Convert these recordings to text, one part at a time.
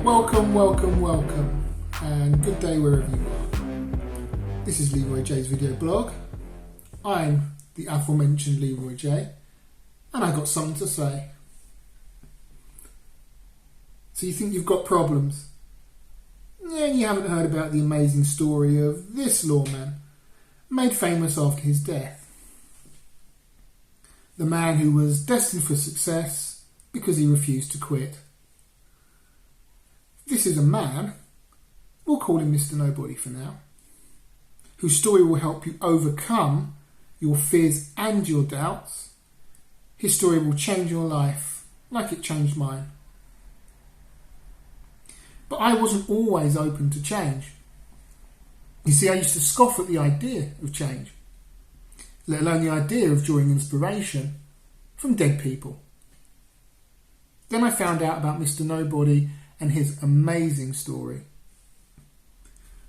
Welcome, and good day wherever you are. This is Leroy Jay's video blog. I'm the aforementioned Leroy Jay, and I got something to say. So you think you've got problems? Yeah, you haven't heard about the amazing story of this lawman, made famous after his death. The man who was destined for success because he refused to quit. This is a man, we'll call him Mr. Nobody for now, whose story will help you overcome your fears and your doubts. His story will change your life like it changed mine. But I wasn't always open to change. You see, I used to scoff at the idea of change, let alone the idea of drawing inspiration from dead people. Then I found out about Mr. Nobody and his amazing story.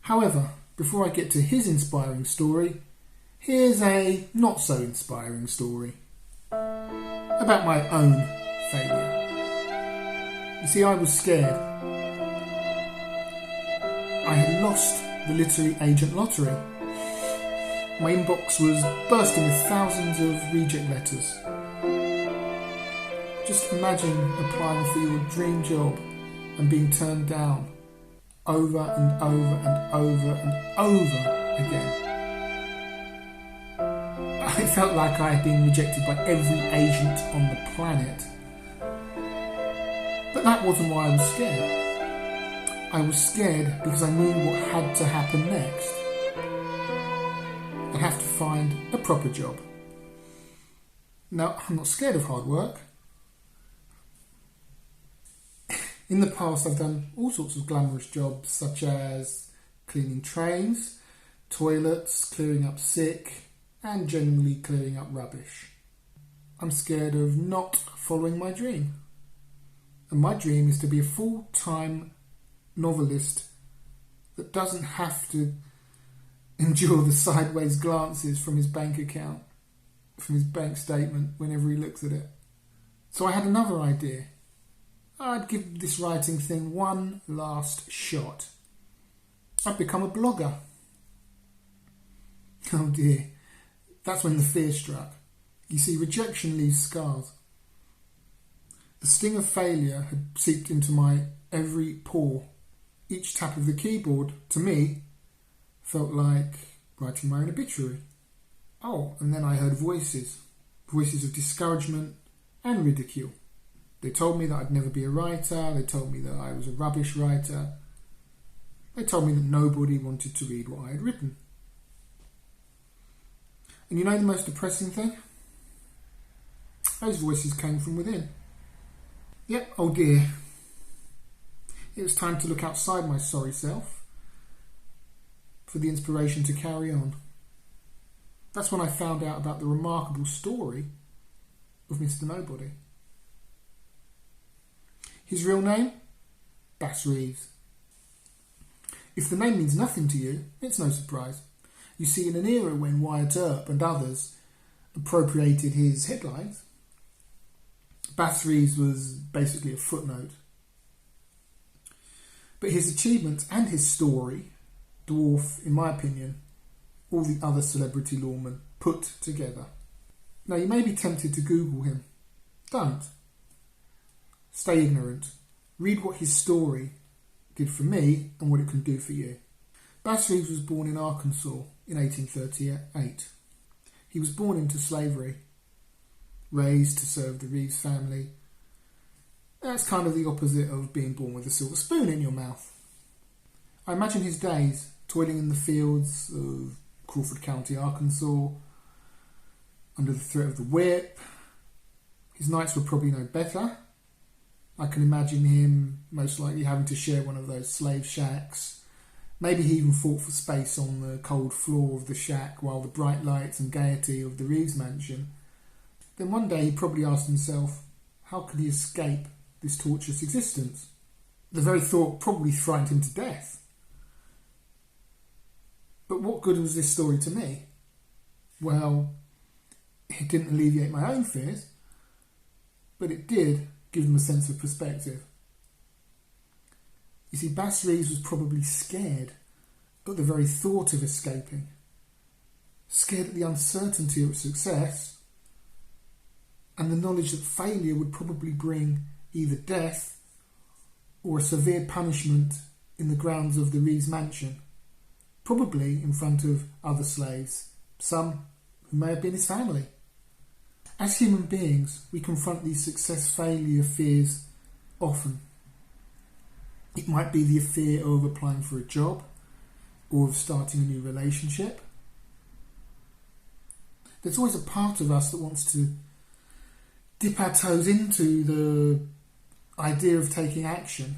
However, before I get to his inspiring story, here's a not so inspiring story about my own failure. You see, I was scared. I had lost the literary agent lottery. My inbox was bursting with thousands of reject letters. Just imagine applying for your dream job and being turned down over and over and over and over again. I felt like I had been rejected by every agent on the planet. But that wasn't why I was scared. I was scared because I knew what had to happen next. I'd have to find a proper job. Now, I'm not scared of hard work. In the past, I've done all sorts of glamorous jobs, such as cleaning trains, toilets, clearing up sick, and generally clearing up rubbish. I'm scared of not following my dream. And my dream is to be a full-time novelist that doesn't have to endure the sideways glances from his bank account, from his bank statement whenever he looks at it. So I had another idea. I'd give this writing thing one last shot. I'd become a blogger. Oh dear, that's when the fear struck. You see, rejection leaves scars. The sting of failure had seeped into my every pore. Each tap of the keyboard, to me, felt like writing my own obituary. Oh, and then I heard voices of discouragement and ridicule. They told me that I'd never be a writer. They told me that I was a rubbish writer. They told me that nobody wanted to read what I had written. And you know the most depressing thing? Those voices came from within. Yep, oh dear. It was time to look outside my sorry self for the inspiration to carry on. That's when I found out about the remarkable story of Mr. Nobody. His real name? Bass Reeves. If the name means nothing to you, it's no surprise. You see, in an era when Wyatt Earp and others appropriated his headlines, Bass Reeves was basically a footnote. But his achievements and his story dwarf, in my opinion, all the other celebrity lawmen put together. Now, you may be tempted to Google him. Don't. Stay ignorant. Read what his story did for me and what it can do for you. Bass Reeves was born in Arkansas in 1838. He was born into slavery, raised to serve the Reeves family. That's kind of the opposite of being born with a silver spoon in your mouth. I imagine his days toiling in the fields of Crawford County, Arkansas, under the threat of the whip. His nights were probably no better. I can imagine him most likely having to share one of those slave shacks. Maybe he even fought for space on the cold floor of the shack while the bright lights and gaiety of the Reeves mansion. Then one day he probably asked himself, how could he escape this torturous existence? The very thought probably frightened him to death. But what good was this story to me? Well, it didn't alleviate my own fears, but it did give them a sense of perspective. You see, Bass Reeves was probably scared at the very thought of escaping, scared at the uncertainty of success, and the knowledge that failure would probably bring either death or a severe punishment in the grounds of the Reeves mansion, probably in front of other slaves, some who may have been his family. As human beings, we confront these success-failure fears often. It might be the fear of applying for a job or of starting a new relationship. There's always a part of us that wants to dip our toes into the idea of taking action,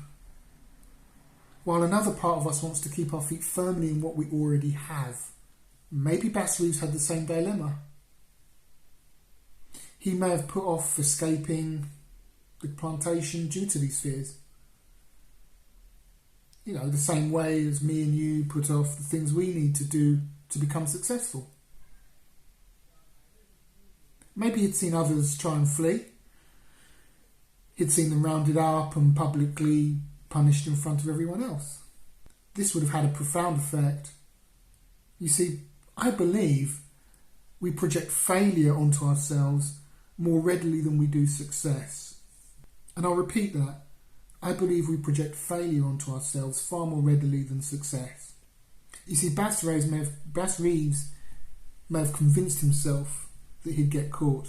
while another part of us wants to keep our feet firmly in what we already have. Maybe Bass Reeves had the same dilemma. He may have put off escaping the plantation due to these fears. You know, the same way as me and you put off the things we need to do to become successful. Maybe he'd seen others try and flee. He'd seen them rounded up and publicly punished in front of everyone else. This would have had a profound effect. You see, I believe we project failure onto ourselves more readily than we do success. And I'll repeat that. I believe we project failure onto ourselves far more readily than success. You see, Bass Reeves may have convinced himself that he'd get caught.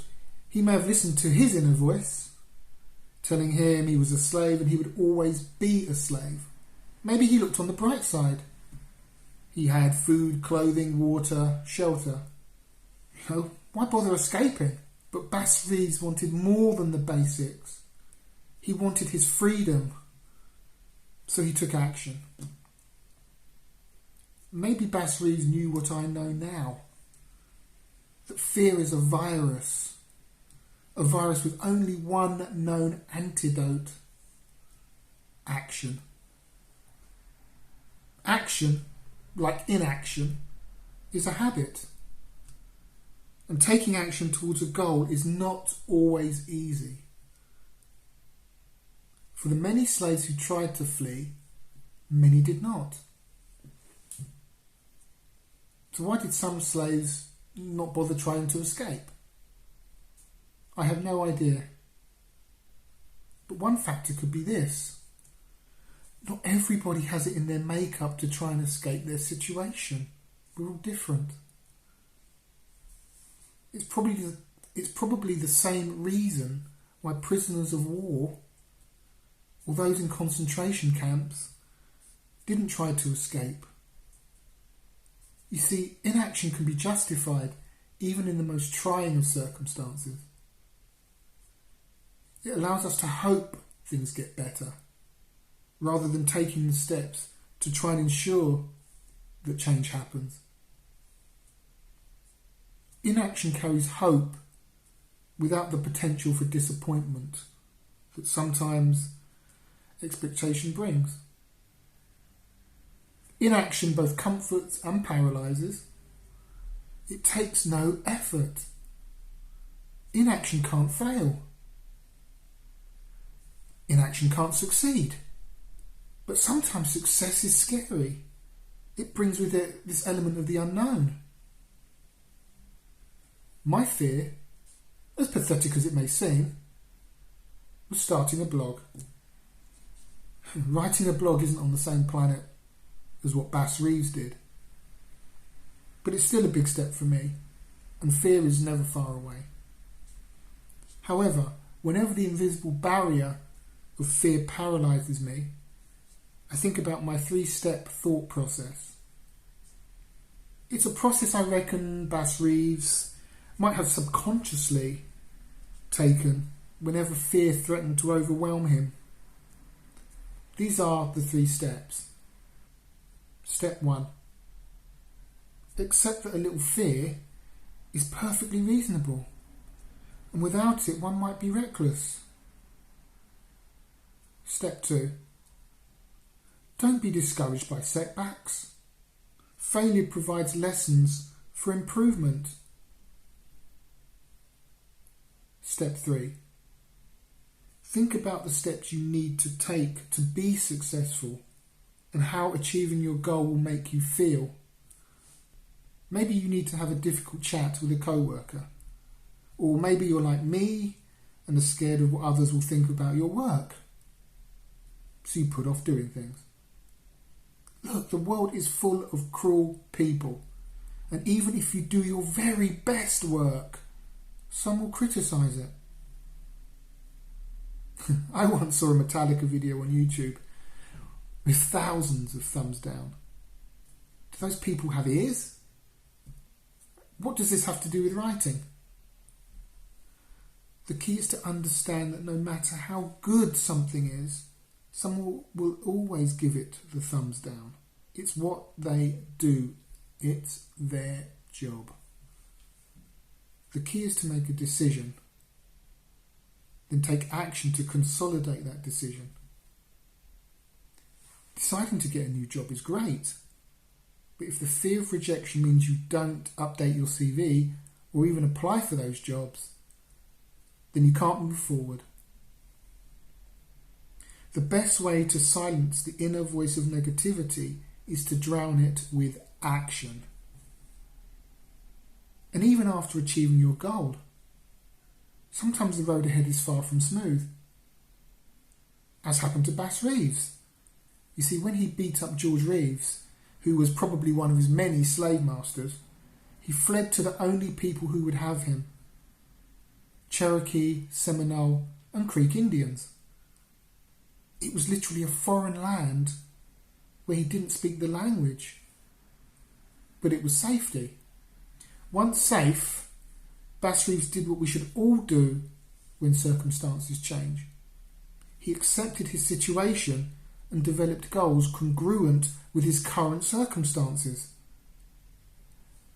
He may have listened to his inner voice, telling him he was a slave and he would always be a slave. Maybe he looked on the bright side. He had food, clothing, water, shelter. You know, why bother escaping? But Bass Reeves wanted more than the basics. He wanted his freedom, so he took action. Maybe Bass Reeves knew what I know now, that fear is a virus with only one known antidote: action. Action, like inaction, is a habit. And taking action towards a goal is not always easy. For the many slaves who tried to flee, many did not. So why did some slaves not bother trying to escape? I have no idea. But one factor could be this: not everybody has it in their makeup to try and escape their situation. We're all different. It's probably the same reason why prisoners of war or those in concentration camps didn't try to escape. You see, inaction can be justified even in the most trying of circumstances. It allows us to hope things get better, rather than taking the steps to try and ensure that change happens. Inaction carries hope without the potential for disappointment that sometimes expectation brings. Inaction both comforts and paralyses. It takes no effort. Inaction can't fail. Inaction can't succeed. But sometimes success is scary. It brings with it this element of the unknown. My fear, as pathetic as it may seem, was starting a blog. Writing a blog isn't on the same planet as what Bass Reeves did. But it's still a big step for me, and fear is never far away. However, whenever the invisible barrier of fear paralyses me, I think about my 3-step thought process. It's a process I reckon Bass Reeves might have subconsciously taken whenever fear threatened to overwhelm him. These are the 3 steps. Step 1. Accept that a little fear is perfectly reasonable, and without it one might be reckless. Step 2. Don't be discouraged by setbacks. Failure provides lessons for improvement. Step 3. Think about the steps you need to take to be successful and how achieving your goal will make you feel. Maybe you need to have a difficult chat with a co-worker. Or maybe you're like me and are scared of what others will think about your work. So you put off doing things. Look, the world is full of cruel people. And even if you do your very best work, some will criticise it. I once saw a Metallica video on YouTube with thousands of thumbs down. Do those people have ears? What does this have to do with writing? The key is to understand that no matter how good something is, someone will always give it the thumbs down. It's what they do. It's their job. The key is to make a decision, then take action to consolidate that decision. Deciding to get a new job is great, but if the fear of rejection means you don't update your CV or even apply for those jobs, then you can't move forward. The best way to silence the inner voice of negativity is to drown it with action. And even after achieving your goal, sometimes the road ahead is far from smooth. As happened to Bass Reeves. You see, when he beat up George Reeves, who was probably one of his many slave masters, he fled to the only people who would have him: Cherokee, Seminole, and Creek Indians. It was literally a foreign land where he didn't speak the language. But it was safety. Once safe, Bass Reeves did what we should all do when circumstances change. He accepted his situation and developed goals congruent with his current circumstances.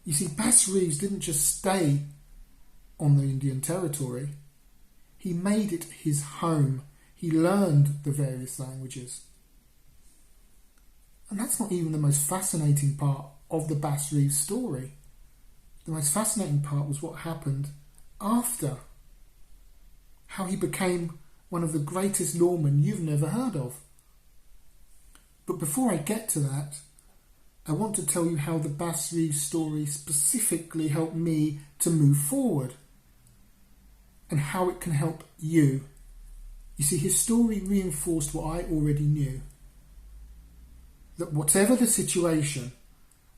You see, Bass Reeves didn't just stay on the Indian Territory. He made it his home. He learned the various languages. And that's not even the most fascinating part of the Bass Reeves story. The most fascinating part was what happened after. How he became one of the greatest lawmen you've never heard of. But before I get to that, I want to tell you how the Bass Reeves story specifically helped me to move forward and how it can help you. You see, his story reinforced what I already knew. That whatever the situation,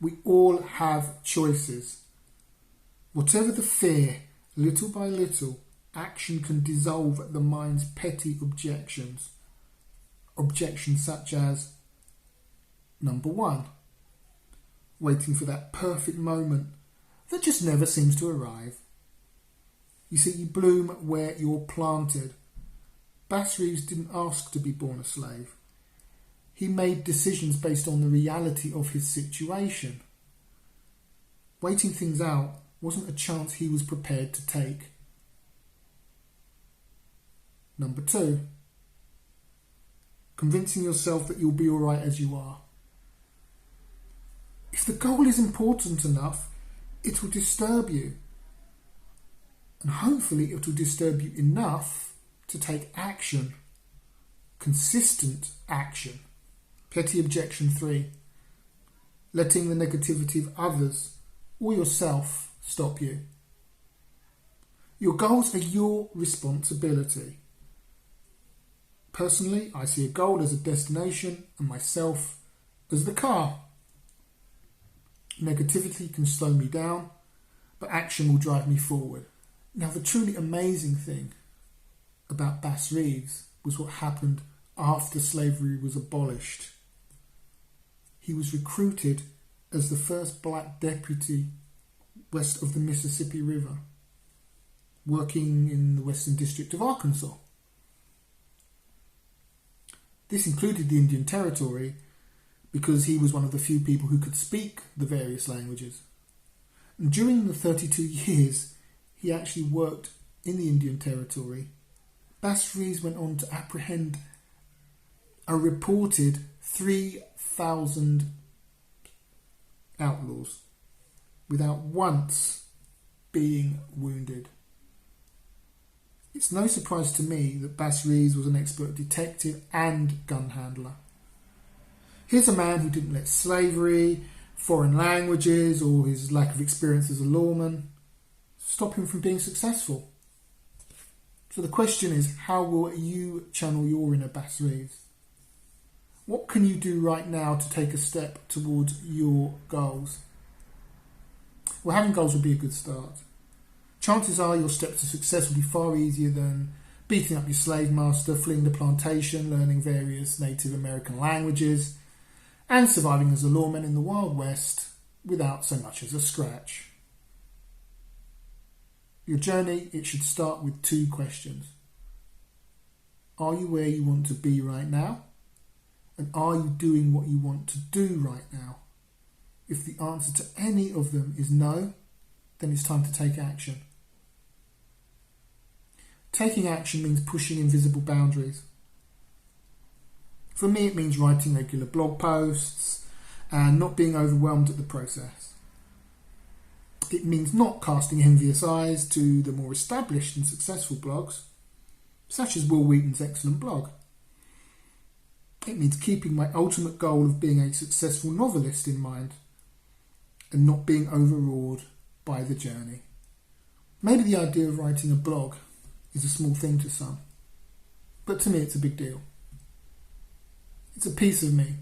we all have choices. Whatever the fear, little by little, action can dissolve the mind's petty objections. Objections such as, number 1, waiting for that perfect moment that just never seems to arrive. You see, you bloom where you're planted. Bass Reeves didn't ask to be born a slave. He made decisions based on the reality of his situation. Waiting things out wasn't a chance he was prepared to take. Number 2, convincing yourself that you'll be alright as you are. If the goal is important enough, it will disturb you. And hopefully it will disturb you enough to take action. Consistent action. Petty objection 3. Letting the negativity of others or yourself stop you. Your goals are your responsibility. Personally, I see a goal as a destination and myself as the car. Negativity can slow me down, but action will drive me forward. Now, the truly amazing thing about Bass Reeves was what happened after slavery was abolished. He was recruited as the first black deputy west of the Mississippi River, working in the Western District of Arkansas. This included the Indian Territory because he was one of the few people who could speak the various languages. And during the 32 years he actually worked in the Indian Territory, Bass Reeves went on to apprehend a reported 3,000 outlaws without once being wounded. It's no surprise to me that Bass Reeves was an expert detective and gun handler. Here's a man who didn't let slavery, foreign languages, or his lack of experience as a lawman stop him from being successful. So the question is, how will you channel your inner Bass Reeves? What can you do right now to take a step towards your goals? Well, having goals would be a good start. Chances are your steps to success will be far easier than beating up your slave master, fleeing the plantation, learning various Native American languages, and surviving as a lawman in the Wild West without so much as a scratch. Your journey, it should start with 2 questions. Are you where you want to be right now? And are you doing what you want to do right now? If the answer to any of them is no, then it's time to take action. Taking action means pushing invisible boundaries. For me, it means writing regular blog posts and not being overwhelmed at the process. It means not casting envious eyes to the more established and successful blogs, such as Will Wheaton's excellent blog. It means keeping my ultimate goal of being a successful novelist in mind and not being overawed by the journey. Maybe the idea of writing a blog is a small thing to some, but to me it's a big deal. It's a piece of me,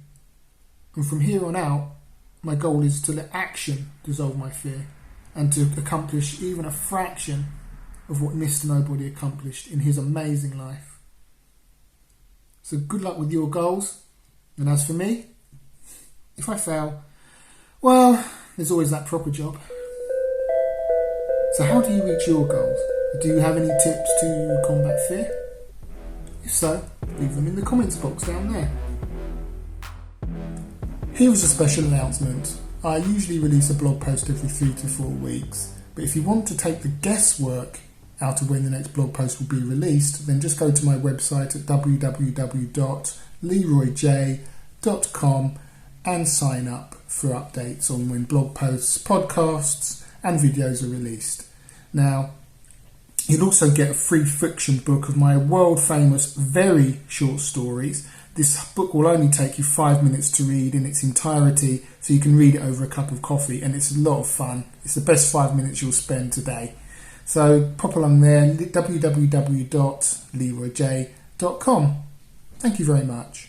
and from here on out, my goal is to let action dissolve my fear and to accomplish even a fraction of what Mr. Nobody accomplished in his amazing life. So good luck with your goals, and as for me, if I fail, well, there's always that proper job. So how do you reach your goals? Do you have any tips to combat fear? If so, leave them in the comments box down there. Here is a special announcement. I usually release a blog post every 3 to 4 weeks, but if you want to take the guesswork out of when the next blog post will be released, then just go to my website at www.leroyjay.com and sign up for updates on when blog posts, podcasts and videos are released. Now, you'll also get a free fiction book of my world famous very short stories. This book will only take you 5 minutes to read in its entirety, so you can read it over a cup of coffee, and it's a lot of fun. It's the best 5 minutes you'll spend today. So pop along there, www.leroyjay.com. Thank you very much.